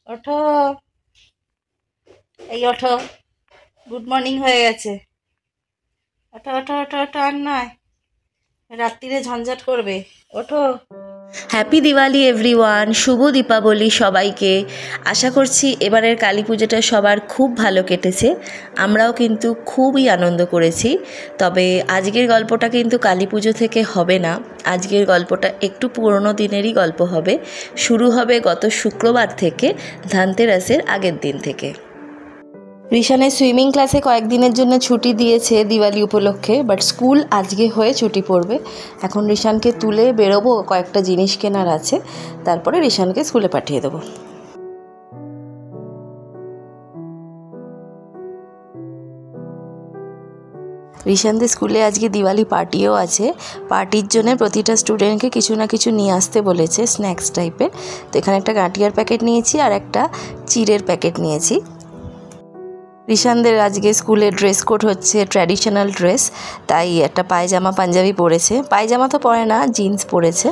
ওঠো, এই ওঠো, গুড মর্নিং হয়ে গেছে। ওঠো ওঠো ওঠো ওঠো, আর নয়, রাত্রিরে ঝঞ্ঝাট করবে। ওঠো। হ্যাপি দিওয়ালি এভরিওয়ান, শুভ দীপাবলি সবাইকে। আশা করছি এবারের কালী পুজোটা সবার খুব ভালো কেটেছে। আমরাও কিন্তু খুবই আনন্দ করেছি। তবে আজকের গল্পটা কিন্তু কালী পুজো থেকে হবে না, আজকের গল্পটা একটু পুরনো দিনেরই গল্প হবে। শুরু হবে গত শুক্রবার থেকে, ধানতেরাসের আগের দিন থেকে। রিশানের সুইমিং ক্লাসে কয়েকদিনের জন্য ছুটি দিয়েছে দিওয়ালি উপলক্ষে, বাট স্কুল আজকে হয়ে ছুটি পড়বে। এখন রিশানকে তুলে বেরোবো, কয়েকটা জিনিস কেনার আছে, তারপরে রিশানকে স্কুলে পাঠিয়ে দেবো। রিশানদের স্কুলে আজকে দিওয়ালি পার্টিও আছে। পার্টির জন্য প্রতিটা স্টুডেন্টকে কিছু না কিছু নিয়ে আসতে বলেছে, স্ন্যাক্স টাইপের। তো এখানে একটা গাঁটিয়ার প্যাকেট নিয়েছি আর একটা চিড়ের প্যাকেট নিয়েছি। রিশানদের আজকে স্কুলে ড্রেস কোড হচ্ছে ট্র্যাডিশনাল ড্রেস, তাই একটা পায়জামা পাঞ্জাবি পরেছে। পায়জামা তো পরে না, জিন্স পরেছে।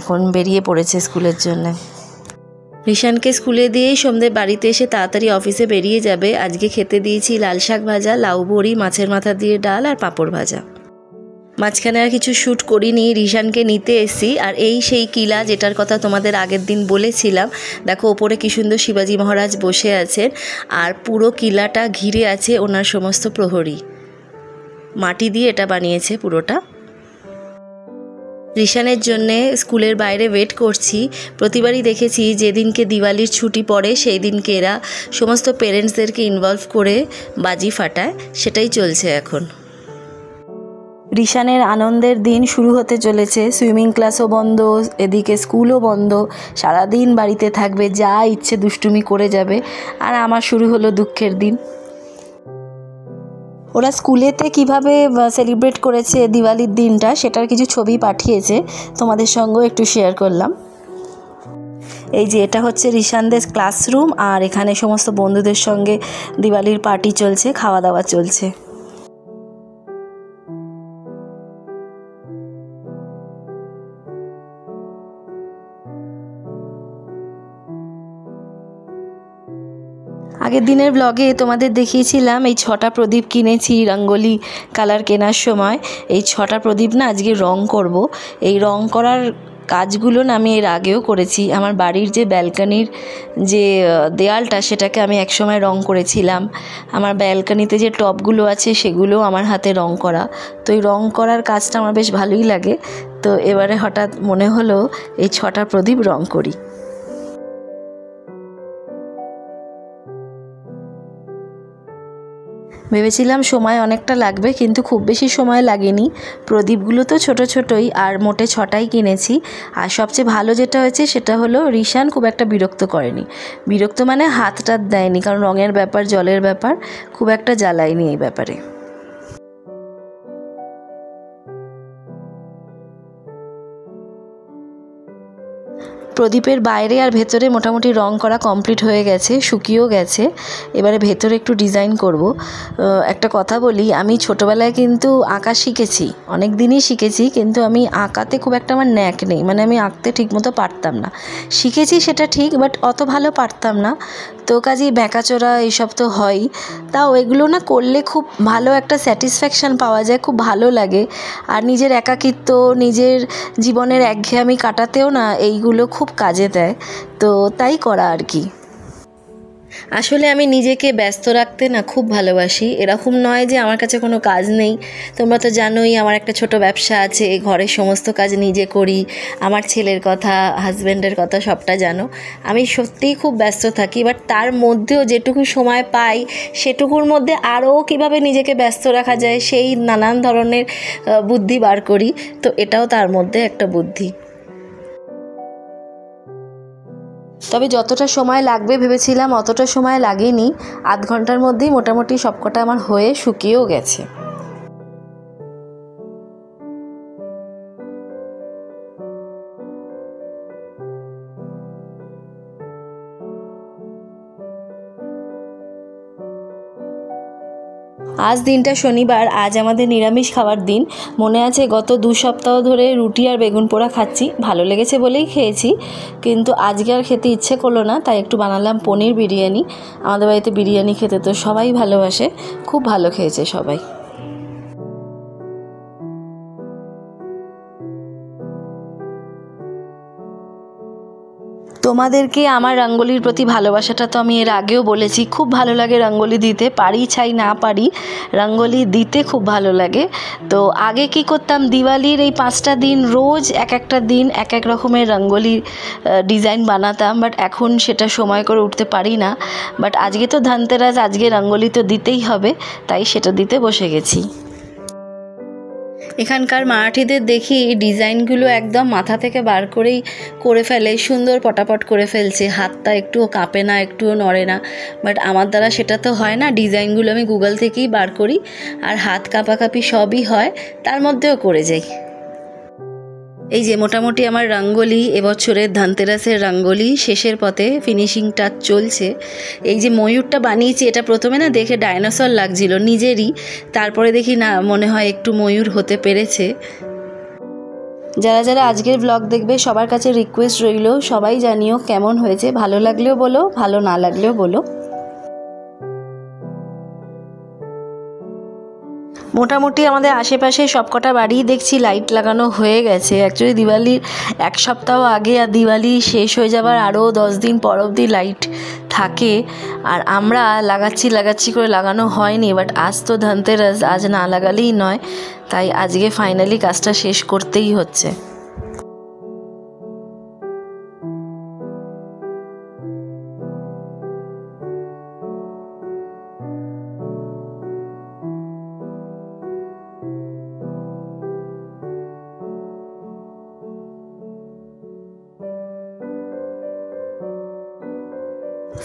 এখন বেরিয়ে পড়েছে স্কুলের জন্য। রিশানকে স্কুলে দিয়েই সন্ধ্যে বাড়িতে এসে তাড়াতাড়ি অফিসে বেরিয়ে যাবে। আজকে খেতে দিয়েছি লাল শাক ভাজা, লাউ বড়ি, মাছের মাথা দিয়ে ডাল আর পাঁপড় ভাজা। মাঝখানে আর কিছু শ্যুট করিনি, রিশানকে নিতে এসেছি। আর এই সেই কিলা যেটার কথা তোমাদের আগের দিন বলেছিলাম। দেখো ওপরে কী সুন্দর শিবাজি মহারাজ বসে আছেন, আর পুরো কিলাটা ঘিরে আছে ওনার সমস্ত প্রহরী। মাটি দিয়ে এটা বানিয়েছে পুরোটা। রিশানের জন্যে স্কুলের বাইরে ওয়েট করছি। প্রতিবারই দেখেছি যেদিনকে দিওয়ালির ছুটি পড়ে সেই দিনকে এরা সমস্ত পেরেন্টসদেরকে ইনভলভ করে বাজি ফাটায়, সেটাই চলছে এখন। রিশানের আনন্দের দিন শুরু হতে চলেছে। সুইমিং ক্লাসও বন্ধ, এদিকে স্কুলও বন্ধ, সারাদিন বাড়িতে থাকবে, যা ইচ্ছে দুষ্টুমি করে যাবে। আর আমার শুরু হলো দুঃখের দিন। ওরা স্কুলেতে কিভাবে সেলিব্রেট করেছে দিওয়ালির দিনটা, সেটার কিছু ছবি পাঠিয়েছে, তোমাদের সঙ্গেও একটু শেয়ার করলাম। এই যে এটা হচ্ছে রিশানদের ক্লাসরুম, আর এখানে সমস্ত বন্ধুদের সঙ্গে দিওয়ালির পার্টি চলছে, খাওয়া দাওয়া চলছে। আগের দিনের ব্লগে তোমাদের দেখিয়েছিলাম এই 6টা প্রদীপ কিনেছি রঙ্গোলি কালার কেনার সময়। এই 6টা প্রদীপ না আজকে রং করব। এই রং করার কাজগুলো না আমি এর আগেও করেছি। আমার বাড়ির যে ব্যালকনির যে দেয়ালটা, সেটাকে আমি একসময় রং করেছিলাম। আমার ব্যালকনিতে যে টবগুলো আছে সেগুলোও আমার হাতে রং করা। তো এই রং করার কাজটা আমার বেশ ভালোই লাগে। তো এবারে হঠাৎ মনে হলো এই 6টা প্রদীপ রং করি। ভেবেছিলাম সময় অনেকটা লাগবে, কিন্তু খুব বেশি সময় লাগেনি। প্রদীপগুলো তো ছোট ছোটই, আর মোটে 6টাই কিনেছি। আর সবচেয়ে ভালো যেটা হয়েছে সেটা হলো রিশান খুব একটা বিরক্ত করেনি। বিরক্ত মানে হাত টাত দেয়নি, কারণ রঙের ব্যাপার, জলের ব্যাপার, খুব একটা জ্বালায়নি এই ব্যাপারে। প্রদীপের বাইরে আর ভেতরে মোটামুটি রং করা কমপ্লিট হয়ে গেছে, শুকিয়েও গেছে। এবারে ভেতরে একটু ডিজাইন করব। একটা কথা বলি, আমি ছোটোবেলায় কিন্তু আঁকা শিখেছি, অনেক দিনই শিখেছি, কিন্তু আমি আঁকাতে খুব একটা আমার ন্যাক নেই, মানে আমি আঁকতে ঠিকমতো পারতাম না। শিখেছি সেটা ঠিক, বাট অত ভালো পারতাম না। তো কাজেই ব্যাঁকাচোরা এইসব তো হয়ই। তাও এগুলো না করলে খুব ভালো একটা স্যাটিসফ্যাকশান পাওয়া যায়, খুব ভালো লাগে। আর নিজের একাকিত্ব, নিজের জীবনের একঘেয়েমি কাটাতেও না এইগুলো খুব কাজে দেয়। তো তাই করা আর কি। আসলে আমি নিজেকে ব্যস্ত রাখতে না খুব ভালোবাসি। এরকম নয় যে আমার কাছে কোনো কাজ নেই। তোমরা তো জানোই আমার একটা ছোট ব্যবসা আছে, ঘরের সমস্ত কাজ নিজে করি। আমার ছেলের কথা, হাজব্যান্ডের কথা সবটা জানো। আমি সত্যিই খুব ব্যস্ত থাকি, বাট তার মধ্যেও যেটুকু সময় পাই সেটুকুর মধ্যে আরও কীভাবে নিজেকে ব্যস্ত রাখা যায় সেই নানান ধরনের বুদ্ধি বার করি। তো এটাও তার মধ্যে একটা বুদ্ধি। তবে যতটা সময় লাগবে ভেবেছিলাম অতটা সময় লাগেনি। আধ ঘন্টার মধ্যেই মোটামুটি সবকটা আমার হয়ে শুকিয়েও গেছে। আজ দিনটা শনিবার, আজ আমাদের নিরামিষ খাওয়ার দিন। মনে আছে গত 2 সপ্তাহ ধরে রুটি আর বেগুন পোড়া খাচ্ছি, ভালো লেগেছে বলেই খেয়েছি, কিন্তু আজকে আর খেতে ইচ্ছে করলো না, তাই একটু বানালাম পনির বিরিয়ানি। আমাদের বাড়িতে বিরিয়ানি খেতে তো সবাই ভালোবাসে, খুব ভালো খেয়েছে সবাই। তোমাদেরকে আমার রঙ্গোলির প্রতি ভালোবাসাটা তো আমি এর আগেও বলেছি, খুব ভালো লাগে রঙ্গোলি দিতে, পারি ছাই না পারি, রঙ্গোলি দিতে খুব ভালো লাগে। তো আগে কি করতাম, দিওয়ালির এই 5টা দিন রোজ এক একটা দিন এক এক রকমের রঙ্গোলি ডিজাইন বানাতাম, বাট এখন সেটা সময় করে উঠতে পারি না। বাট আজকে তো ধনতেরাস, আজকে রঙ্গোলি তো দিতেই হবে, তাই সেটা দিতে বসে গেছি। এখানকার মারাঠিদের দেখি ডিজাইনগুলো একদম মাথা থেকে বার করেই করে ফেলে, সুন্দর পটাপট করে ফেলছে, হাতটা একটুও কাঁপে না, একটুও নড়ে না। বাট আমার দ্বারা সেটা তো হয় না, ডিজাইনগুলো আমি গুগল থেকেই বার করি, আর হাত কাঁপাকাঁপি সবই হয়, তার মধ্যেও করে যাই। এই যে মোটামুটি আমার রঙ্গোলি, এবছরের ধনতেরাসের রঙ্গোলি শেষের পথে, ফিনিশিং টাচ চলছে। এই যে ময়ূরটা বানিয়েছি, এটা প্রথমে না দেখে ডাইনোসর লাগছিল নিজেরই, তারপরে দেখি না, মনে হয় একটু ময়ূর হতে পেরেছে। যারা যারা আজকের ব্লগ দেখবে সবার কাছে রিকোয়েস্ট রইল, সবাই জানিও কেমন হয়েছে, ভালো লাগলেও বলো, ভালো না লাগলেও বলো। মোটামুটি আমাদের আশেপাশে সবকটা বাড়িই দেখছি লাইট লাগানো হয়ে গেছে। অ্যাকচুয়ালি দিওয়ালির 1 সপ্তাহ আগে আর দিওয়ালি শেষ হয়ে যাবার আরও 10 দিন পর অবধি লাইট থাকে, আর আমরা লাগাচ্ছি করে লাগানো হয়নি। বাট আজ তো ধনতেরাস, আজ না লাগালেই নয়, তাই আজকে ফাইনালি কাজটা শেষ করতেই হচ্ছে।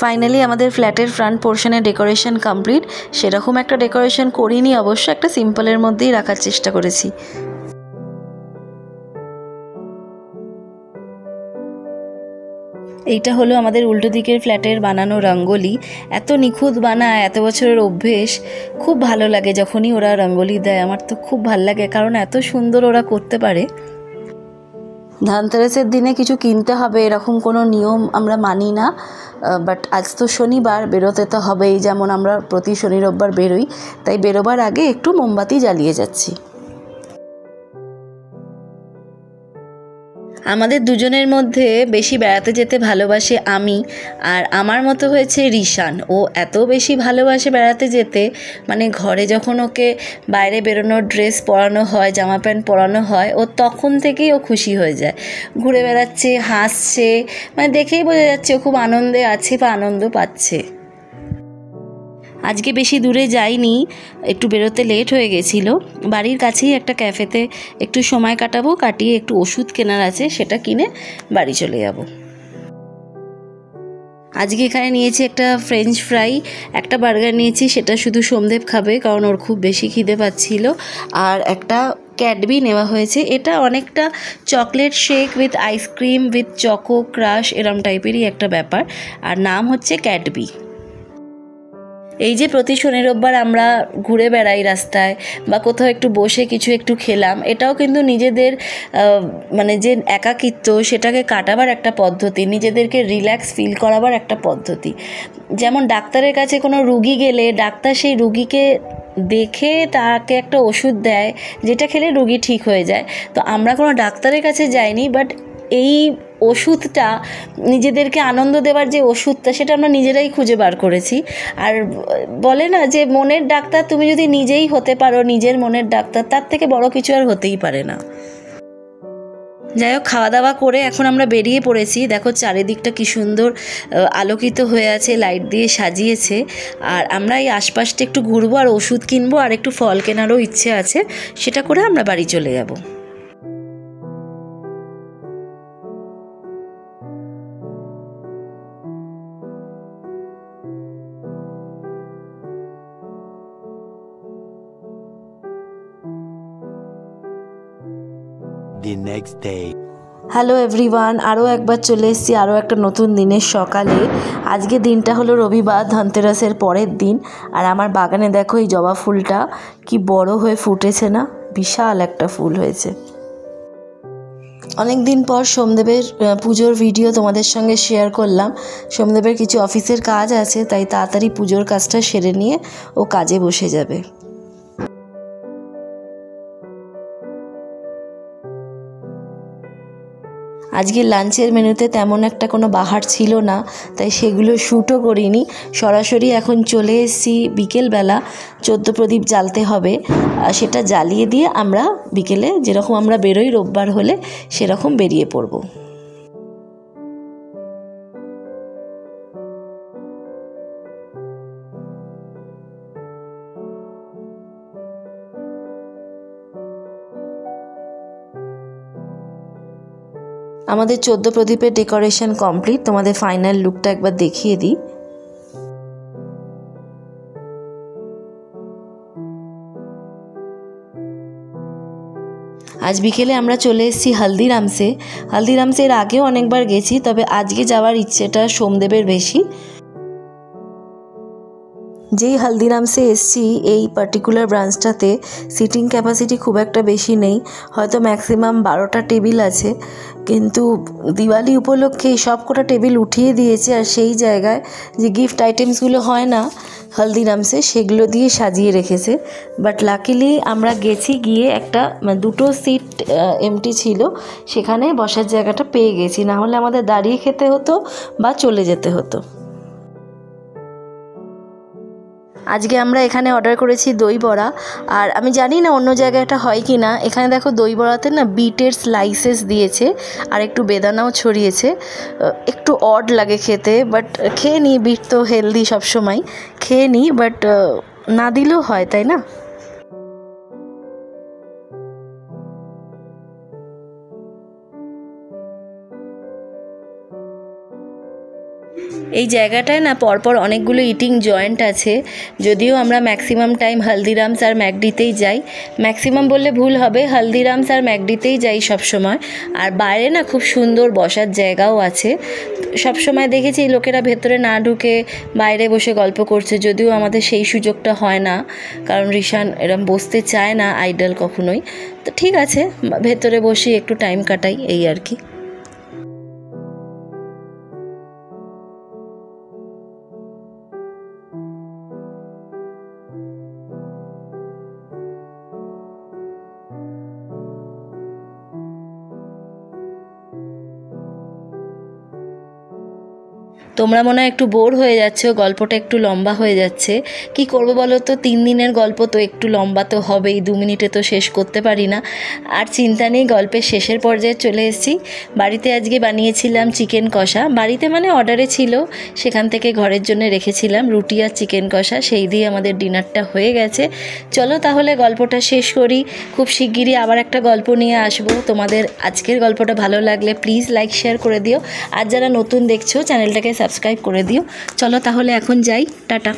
ফাইনালি আমাদের ফ্ল্যাটের ফ্রন্ট পোর্শনে ডেকোরেশন কমপ্লিট। সেরকম একটা ডেকোরেশন করিনি অবশ্য, একটা সিম্পলের মধ্যেই রাখার চেষ্টা করেছি। এইটা হলো আমাদের উল্টো দিকের ফ্ল্যাটের বানানো রঙ্গোলি। এত নিখুঁত বানায়, এত বছরের অভ্যেস, খুব ভালো লাগে যখনই ওরা রঙ্গোলি দেয়, আমার তো খুব ভালো লাগে, কারণ এত সুন্দর ওরা করতে পারে। ধনতেরাসের দিনে কিছু কিনতে হবে এরকম কোনো নিয়ম আমরা মানি না, বাট আজ তো শনিবার, বেরোতে তো হবেই, যেমন আমরা প্রতি শনি রোববার বেরোই, তাই বেরোবার আগে একটু মোমবাতি জ্বালিয়ে যাচ্ছি। আমাদের দুজনের মধ্যে বেশি বেড়াতে যেতে ভালোবাসে আমি, আর আমার মতো হয়েছে রিশান। ও এত বেশি ভালোবাসে বেড়াতে যেতে, মানে ঘরে যখন ওকে বাইরে বেরোনোর ড্রেস পরানো হয়, জামা প্যান্ট পরানো হয়, ও তখন থেকেই ও খুশি হয়ে যায়, ঘুরে বেড়াচ্ছে, হাসছে, মানে দেখেই বোঝা যাচ্ছে ও খুব আনন্দে আছে বা আনন্দ পাচ্ছে। আজকে বেশি দূরে যাইনি, একটু বেরোতে লেট হয়ে গেছিলো, বাড়ির কাছেই একটা ক্যাফেতে একটু সময় কাটাবো, কাটিয়ে একটু ওষুধ কেনার আছে, সেটা কিনে বাড়ি চলে যাব। আজকে এখানে নিয়েছি একটা ফ্রেঞ্চ ফ্রাই, একটা বার্গার নিয়েছি, সেটা শুধু সোমদেব খাবে কারণ ওর খুব বেশি খিদে পাচ্ছিল, আর একটা ক্যাডবি নেওয়া হয়েছে। এটা অনেকটা chocolate shake with ice cream with choco crush এরম টাইপেরই একটা ব্যাপার, আর নাম হচ্ছে ক্যাডবি। এই যে প্রতি শনি রোববার আমরা ঘুরে বেড়াই রাস্তায়, বা কোথাও একটু বসে কিছু একটু খেলাম, এটাও কিন্তু নিজেদের মানে যে একাকিত্ব সেটাকে কাটাবার একটা পদ্ধতি, নিজেদেরকে রিল্যাক্স ফিল করাবার একটা পদ্ধতি। যেমন ডাক্তারের কাছে কোনো রুগী গেলে ডাক্তার সেই রুগীকে দেখে তাকে একটা ওষুধ দেয়, যেটা খেলে রুগী ঠিক হয়ে যায়। তো আমরা কোনো ডাক্তারের কাছে যাইনি, বাট এই ওষুধটা, নিজেদেরকে আনন্দ দেওয়ার যে ওষুধটা, সেটা আমরা নিজেরাই খুঁজে বার করেছি। আর বলে না যে মনের ডাক্তার তুমি যদি নিজেই হতে পারো, নিজের মনের ডাক্তার, তার থেকে বড় কিছু আর হতেই পারে না। যাই হোক, খাওয়া দাওয়া করে এখন আমরা বেরিয়ে পড়েছি। দেখো চারিদিকটা কি সুন্দর আলোকিত হয়ে আছে, লাইট দিয়ে সাজিয়েছে, আর আমরা এই আশপাশটা একটু ঘুরবো, আর ওষুধ কিনবো, আর একটু ফল কেনারও ইচ্ছে আছে, সেটা করে আমরা বাড়ি চলে যাব। The next day. Hello everyone, আরও একবার চলে এসেছি আরও একটা নতুন দিনের সকালে। আজকে দিনটা হলো রবিবার, ধনতেরাসের পরের দিন। আর আমার বাগানে দেখো এই জবা ফুলটা কি বড় হয়ে ফুটেছে না, বিশাল একটা ফুল হয়েছে। অনেক দিন পর সোমদেবের পুজোর ভিডিও তোমাদের সঙ্গে শেয়ার করলাম। সোমদেবের কিছু অফিসের কাজ আছে, তাই তাড়াতাড়ি পুজোর কাজটা সেরে নিয়ে ও কাজে বসে যাবে। আজকে লাঞ্চের মেনুতে তেমন একটা কোনো বাহার ছিল না, তাই সেগুলো শ্যুটও করিনি। সরাসরি এখন চলে এসেছি বিকেলবেলা 14 প্রদীপ জ্বালতে হবে, সেটা জ্বালিয়ে দিয়ে আমরা বিকেলে যেরকম আমরা বেরোই রোববার হলে সেরকম বেরিয়ে পড়ব। আমাদের 14 প্রদীপের ডেকোরেশন কমপ্লিট, তোমাদের ফাইনাল লুকটা একবার দেখিয়ে দিই। আজ বিকেলে আমরা চলে এসেছি হলদিরামসে। হলদিরামসের আগেও অনেকবার গেছি, তবে আজকে যাওয়ার ইচ্ছেটা সোমদেবের বেশি। যেই হলদিরামসে এসছি এই পার্টিকুলার ব্রাঞ্চটাতে সিটিং ক্যাপাসিটি খুব একটা বেশি নেই, হয়তো ম্যাক্সিমাম 12টা টেবিল আছে, কিন্তু দিওয়ালি উপলক্ষে সব কটা টেবিল উঠিয়ে দিয়েছে। আর সেই জায়গায় যে গিফট আইটেমসগুলো হয় না হলদিরামসে, সেগুলো দিয়ে সাজিয়ে রেখেছে। বাট লাকিলি আমরা গেছি, গিয়ে একটা 2টো সিট এমটি ছিল, সেখানে বসার জায়গাটা পেয়ে গেছি, না হলে আমাদের দাঁড়িয়ে খেতে হতো বা চলে যেতে হতো। আজকে আমরা এখানে অর্ডার করেছি দই বড়া। আর আমি জানি না অন্য জায়গায় এটা হয় কি না, এখানে দেখো দই বড়াতে না বিটের স্লাইসেস দিয়েছে আর একটু বেদানাও ছড়িয়েছে। একটু অড লাগে খেতে, বাট খেয়ে নিই, বিট তো হেলদি সবসময়, খেয়ে নিই। বাট না দিলেও হয়, তাই না? এই জায়গাটায় না পরপর অনেকগুলো ইটিং জয়েন্ট আছে। যদিও আমরা ম্যাক্সিমাম টাইম হলদিরামস আর ম্যাকডিতেই যাই, ম্যাক্সিমাম বললে ভুল হবে, হলদিরামস আর ম্যাকডিতেই যাই সবসময়। আর বাইরে না খুব সুন্দর বসার জায়গাও আছে। সবসময় দেখেছি লোকেরা ভেতরে না ঢুকে বাইরে বসে গল্প করছে, যদিও আমাদের সেই সুযোগটা হয় না, কারণ রিশান এরম বসতে চায় না আইডল কখনোই। তো ঠিক আছে, ভেতরে বসি একটু টাইম কাটাই, এই আর কি। তোমরা মনে হয় একটু বোর হয়ে যাচ্ছ, গল্পটা একটু লম্বা হয়ে যাচ্ছে। কি করব বলো তো, 3 দিনের গল্প তো একটু লম্বা তো হবেই, 2 মিনিটে তো শেষ করতে পারি না। আর চিন্তা নেই, গল্পের শেষের পর্যায়ে চলে এসেছি। বাড়িতে আজকে বানিয়েছিলাম চিকেন কষা, বাড়িতে মানে অর্ডারে ছিল, সেখান থেকে ঘরের জন্য রেখেছিলাম রুটি আর চিকেন কষা, সেই দিয়ে আমাদের ডিনারটা হয়ে গেছে। চলো তাহলে গল্পটা শেষ করি। খুব শিগগিরই আবার একটা গল্প নিয়ে আসবো। তোমাদের আজকের গল্পটা ভালো লাগলে প্লিজ লাইক শেয়ার করে দিও, আর যারা নতুন দেখছো চ্যানেলটাকে সাবস্ক্রাইব করে দিও। চলো তাহলে এখন যাই, টাটা।